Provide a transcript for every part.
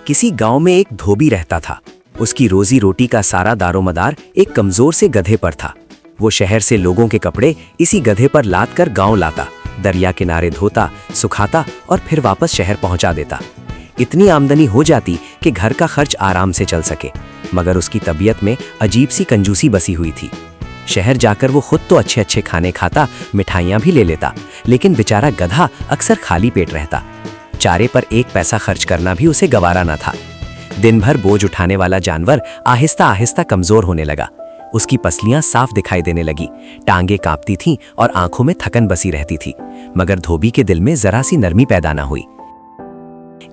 किसी गांव में एक धोबी रहता था। उसकी रोजी रोटी का सारा दारोमदार एक कमजोर से गधे पर था। वो शहर से लोगों के कपड़े इसी गधे पर लाद कर गांव लाता, दरिया किनारे धोता, सुखाता और फिर वापस शहर पहुंचा देता। इतनी आमदनी हो जाती कि घर का खर्च आराम से चल सके, मगर उसकी तबीयत में अजीब सी कंजूसी बसी हुई थी। शहर जाकर वो खुद तो अच्छे अच्छे खाने खाता, मिठाइयाँ भी ले लेता, लेकिन बेचारा गधा अक्सर खाली पेट रहता। चारे पर एक पैसा खर्च करना भी उसे गवारा न था। दिन भर बोझ उठाने वाला जानवर आहिस्ता आहिस्ता कमजोर होने लगा। उसकी पसलियां साफ दिखाई देने लगी, टांगे कांपती थीं और आंखों में थकन बसी रहती थी, मगर धोबी के दिल में जरा सी नरमी पैदा न हुई।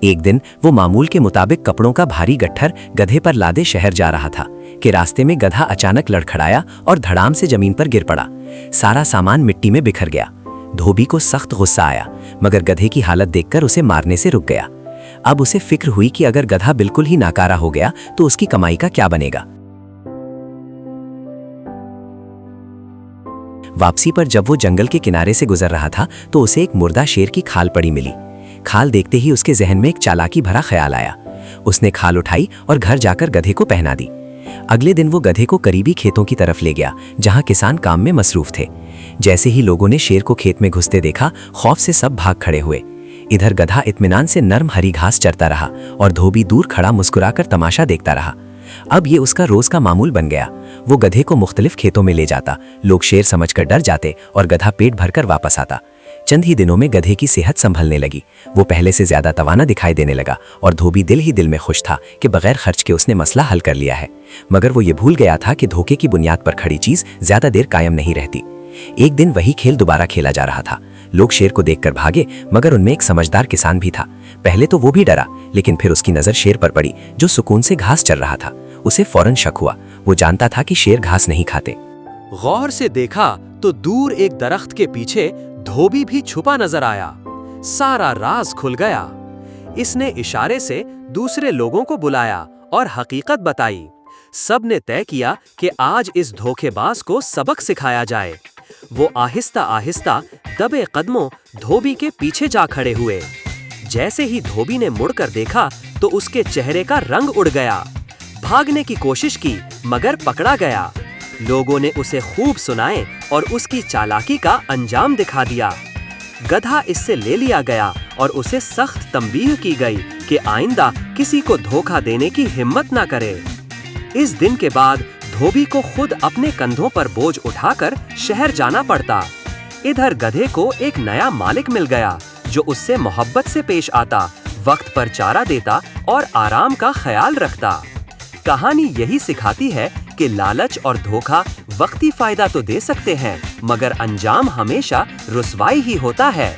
एक दिन वो मामूल के मुताबिक कपड़ों का भारी गट्ठर गधे पर लादे शहर जा रहा था कि रास्ते में गधा अचानक लड़खड़ाया और धड़ाम से जमीन पर गिर पड़ा। सारा सामान मिट्टी में बिखर गया। धोबी को सख्त गुस्सा आया, मगर गधे की हालत देखकर उसे मारने से रुक गया। अब उसे फिक्र हुई कि अगर गधा बिल्कुल ही नाकारा हो गया तो उसकी कमाई का क्या बनेगा। वापसी पर जब वो जंगल के किनारे से गुजर रहा था तो उसे एक मुर्दा शेर की खाल पड़ी मिली। खाल देखते ही उसके जहन में एक चालाकी भरा ख्याल आया। उसने खाल उठाई और घर जाकर गधे को पहना दी। अगले दिन वो गधे को करीबी खेतों की तरफ ले गया, जहां किसान काम में मसरूफ थे। जैसे ही लोगों ने शेर को खेत में घुसते देखा, खौफ से सब भाग खड़े हुए। इधर गधा इत्मीनान से नर्म हरी घास चरता रहा और धोबी दूर खड़ा मुस्कुराकर तमाशा देखता रहा। अब ये उसका रोज का मामूल बन गया। वो गधे को मुख्तलिफ खेतों में ले जाता, लोग शेर समझकर डर जाते और गधा पेट भरकर वापस आता। चंद ही दिनों में गधे की सेहत संभलने लगी। वो पहले से ज्यादा तवाना दिखाई देने लगा और धोबी दिल ही दिल में खुश था कि बगैर खर्च के उसने मसला हल कर लिया है। मगर वो ये भूल गया था कि धोखे की बुनियाद पर खड़ी चीज ज्यादा देर कायम नहीं रहती। एक दिन वही खेल दोबारा खेला जा रहा था। लोग शेर को देखकर भागे, मगर उनमें एक समझदार किसान भी था। पहले तो वो भी डरा, लेकिन फिर उसकी नजर शेर पर पड़ी, जो सुकून से घास चर रहा था। उसे फौरन शक हुआ। वो जानता था कि शेर घास नहीं खाते। गौर से देखा तो दूर एक दरख्त के पीछे धोबी भी छुपा नजर आया। सारा राज खुल गया। इसने इशारे से दूसरे लोगों को बुलाया और हकीकत बताई। सब ने तय किया कि आज इस धोखेबाज को सबक सिखाया जाए। वो आहिस्ता आहिस्ता दबे कदमों धोबी के पीछे जा खड़े हुए। जैसे ही धोबी ने मुड़कर देखा तो उसके चेहरे का रंग उड़ गया। भागने की कोशिश की, मगर पकड़ा गया। लोगों ने उसे खूब सुनाए और उसकी चालाकी का अंजाम दिखा दिया। गधा इससे ले लिया गया और उसे सख्त तंबीह की गई कि आइंदा किसी को धोखा देने की हिम्मत ना करे। इस दिन के बाद धोबी को खुद अपने कंधों पर बोझ उठाकर शहर जाना पड़ता। इधर गधे को एक नया मालिक मिल गया, जो उससे मोहब्बत से पेश आता, वक्त पर चारा देता और आराम का ख्याल रखता। कहानी यही सिखाती है कि लालच और धोखा वक्ती फायदा तो दे सकते हैं, मगर अंजाम हमेशा रुसवाई ही होता है।